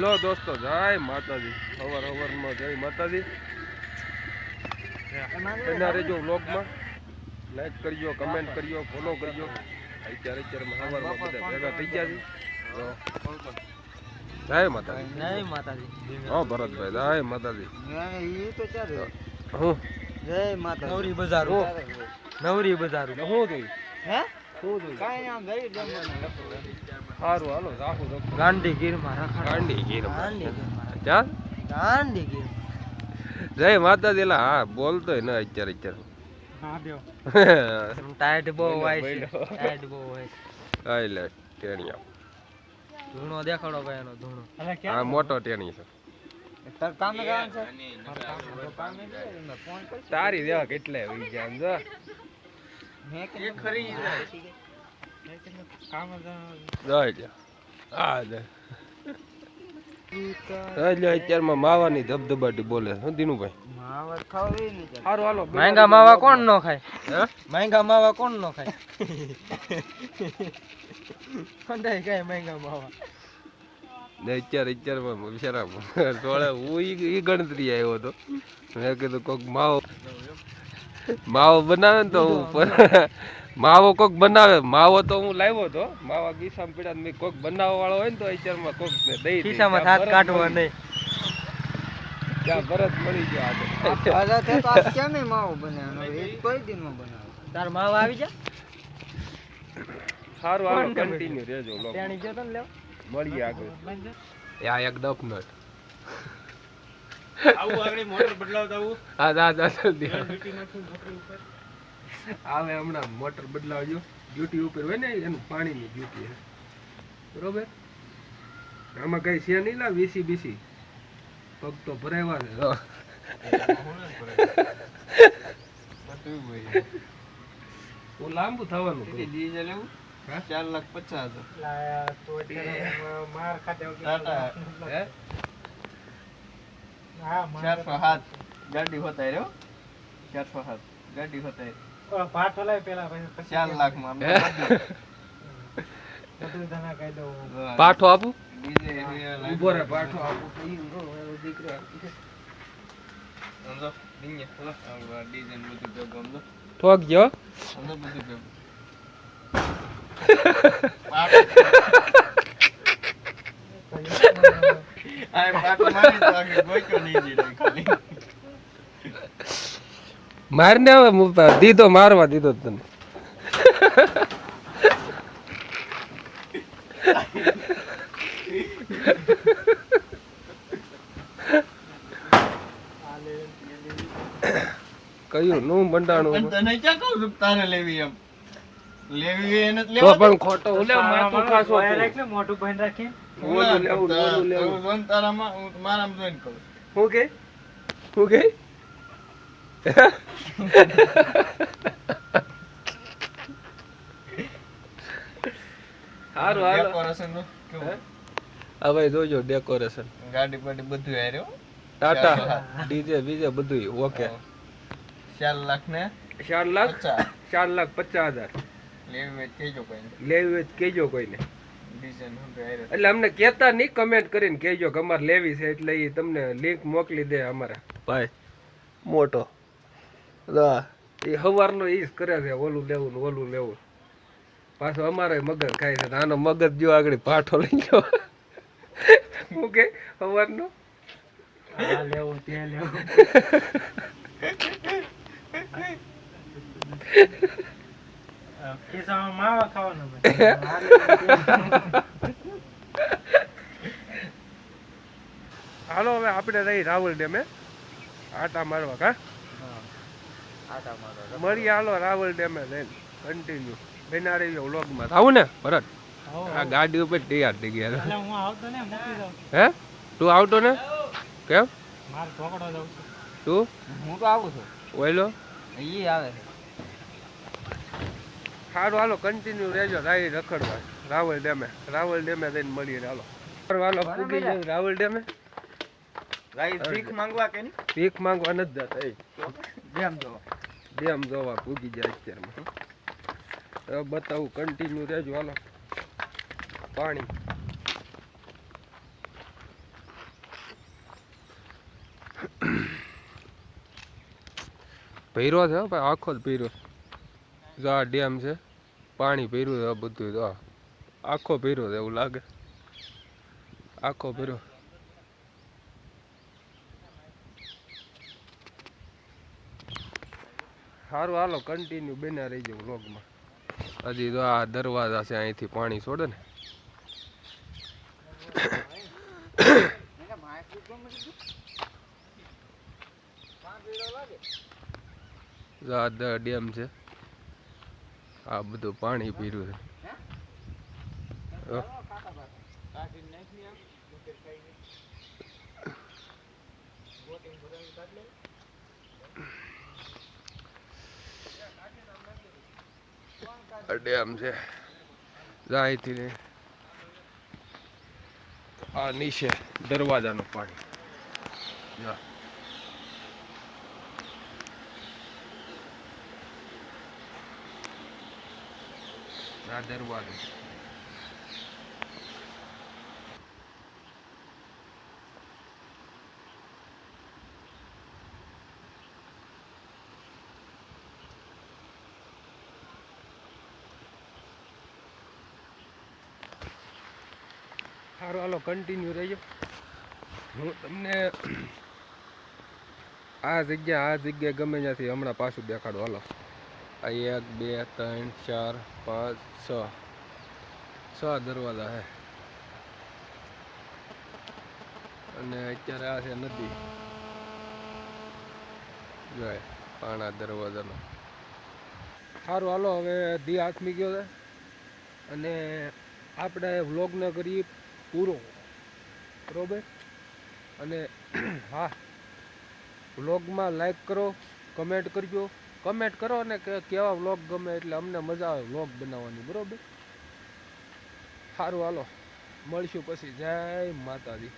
Hello દોસ્તો, જય માતાજી. હવાર જય માતાજી. બન્યા રહેજો વ્લોગમાં. લાઈક કરજો, કમેન્ટ કરજો, ફોલો કરજો. અત્યારે હવારમાં બધા ભેગા થઈ ગયા છે. જય માતાજી. જય માતાજી. હા ભરતભાઈ, જય માતાજી. હું જય માતા. નવરી બજાર. નવરી બજાર. શું થયું? હે? શું થયું? કાઈ આમ જઈ દે. સારું હાલો, રાખું. ગાંડી ગીરમાં રાખા. ગાંડી ગીરમાં. ક્યાં? ક્યાં? ગાંડી ગીર. જય માતાજી. એલા હા બોલતોય ને અત્યારે. હા દેવ. ટાઈટ બહુ હોય છે. ટાઈટ બહુ હોય છે. આઈ લે ટેણિયા. ધૂણો દેખાડો ભાઈ એનો ધૂણો. આ મોટો ટેણી છે. તાર કામ ગામ છે. તારી દેવા કેટલે હોય જામ જો. મે કે ખરી કામ જાય આ દે એટલે અત્યારમાં માવાની ધબધબાટી બોલે શું દીનુભાઈ? માવા ખાવી ને સારું હાલો. માંગા માવા કોણ નો ખાય? હે? માંગા માવા કોણ નો ખાય? કંડાઈ ખાય માંગા માવા. ને અત્યારમાં બિચારા થોડા હું ઈ ગણતરી આવ્યો હતો. મેં કીધું કોક માવો બનાવે ને તો હું માવો કોક બનાવે. માવો તો હું લાવ્યો હતો. માવા ગીસામાં પીડા મેં કોક બનાવવા વાળો હોય ને તો અત્યારમાં કોક ને દઈ ખિસ્સામાં હાથ કાઢવા નહીં. ત્યાં બરસ મળી ગયો આગળ. આજા તે તો આજ કેમ માવો બનાવવાનો? એક કોઈ દિન માં બનાવે. તાર માવા આવી જા. સારું હાલો, કન્ટિન્યુ રહેજો લોકો. તેણી જો તને લેવ મળીએ આગળ. આ એક ડફનટ આવું આગળ મોટર બદલાવતા આવું. હા આવે હમણાં મોટર બદલાવજો. ડ્યુટી ઉપર હોય ને એનું પાણીની ડ્યુટી બરોબર. આમાં કઈ છે નહીં લા વીસી બીસી પગ તો ભરાવા છે. લાંબુ થવાનું ડીઝલ એવું 4,50,000 માર ખાતે 407 ગાડી હોતા રહ્યો. 407 ગાડી હોતા પાઠો લાય પેલા 4 લાખ માં બધું ધના કહી દઉં. પાઠો આપું ઉભો રે પાઠો આપું દીકરો સમજો દિન્યા ડીઝલ બધું ભેગું સમજો ઠોક ગયો સમજો બધું ભેગું. મારને હવે દીધો મારવા દીધો તને. કયું નું બંડાણું તને ક્યાં કહું છું તારે લેવી એમ લેવી એને તો પણ ખોટો ઓલે માથું ખાસો રાખને મોટું ભાઈ રાખી ઓલું લેવું તારામાં હું મારામાં જોઈન કરું. હું કે સારું હાલો. ડેકોરેશન નું કેવું? હવે જોજો ડેકોરેશન ગાડી પાડી બધું આર્યો. ટાટા ડીજે બીજે બધું ઓકે. 4 લાખ ને 4,50,000 લેવી કેજો કોઈને. લેવી હોય તો કહેજો કોઈને. ડિઝાઇન હું આર્યો એટલે અમને કહેતા નહીં, કમેન્ટ કરીને કહેજો કે અમારે લેવી છે એટલે એ તમને લિંક મોકલી દે. અમારા ભાઈ મોટો એ સવારનો એ જ કરે છે ઓલું લેવું. પાછું અમારે મગજ ખાય છે. આનો મગજ જો આગળ પાઠો લઈ ગયો. શું કે સવારનો લેવું તે લેવું. ખિસ્સામાં માવા ખાવાનું. હાલો હવે આપણે રહી રાવલ ડેમે આટા મારવા. કા મળીએ હાલો રાવલ ડેમે લઈને કન્ટિન્યુ બેના રહી વ્લોગમાં. આવું ને ભરત આ ગાડી ઉપર તૈયાર થઈ ગયા. હું આવતો ને નથી જાઉં. હે તું આવતો ને કેમ? મારે ઢોકળો જાઉં છું. તું હું તો આવું છું. ઓયલો ઈ આવે છે. સારું હાલો કન્ટિન્યુ રહેજો. રાઈ રખડવા રાવલ ડેમે જઈને મળીએ. હાલો હાલો પૂગી જાય રાવલ ડેમે. ભીખ માંગવા કે ભીખ માંગવા નથી જતા. ડેમ જોવા પૂગી જાય અત્યારમાં. હવે બતાવું કન્ટિન્યુ રહેજો. હાલો પાણી ભર્યો છે હો ભાઈ, આખો જ ભર્યો. જો આ ડેમ છે, પાણી ભર્યું છે આ બધું. જો આખો ભર્યો છે એવું લાગે, આખો ભર્યો. સારું હાલો, કન્ટિન્યુ બન્યા રહી જાય વ્લોગમાં. હજી તો આ દરવાજા છે, અહીંથી પાણી છોડે ને. આ ડેમ છે, આ બધું પાણી પીર્યું છે. ડેમ છે, અહીંથી આ નીચે દરવાજાનું પાણી. આ દરવાજો. સારું હાલો, કન્ટિન્યુ રહેજો. હું તમને આ જગ્યાએ ગમે ત્યાંથી હમણાં પાછું દેખાડું. હાલો, આ 1 2 3 4 5 6 દરવાજા છે. અને અત્યારે આ છે નદી, જોય પાણા દરવાજાનો. સારું હાલો, હવે દી હાથમી ગયો છે અને આપણે વ્લોગને કરીએ પૂરો, બરોબર. અને હા, વ્લોગમાં લાઈક કરો, કમેન્ટ કરજો. કમેન્ટ કરો ને કે કેવા વ્લોગ ગમે, એટલે અમને મજા આવે વ્લોગ બનાવવાની, બરોબર. સારું હાલો, મળશું પછી. જય માતાજી.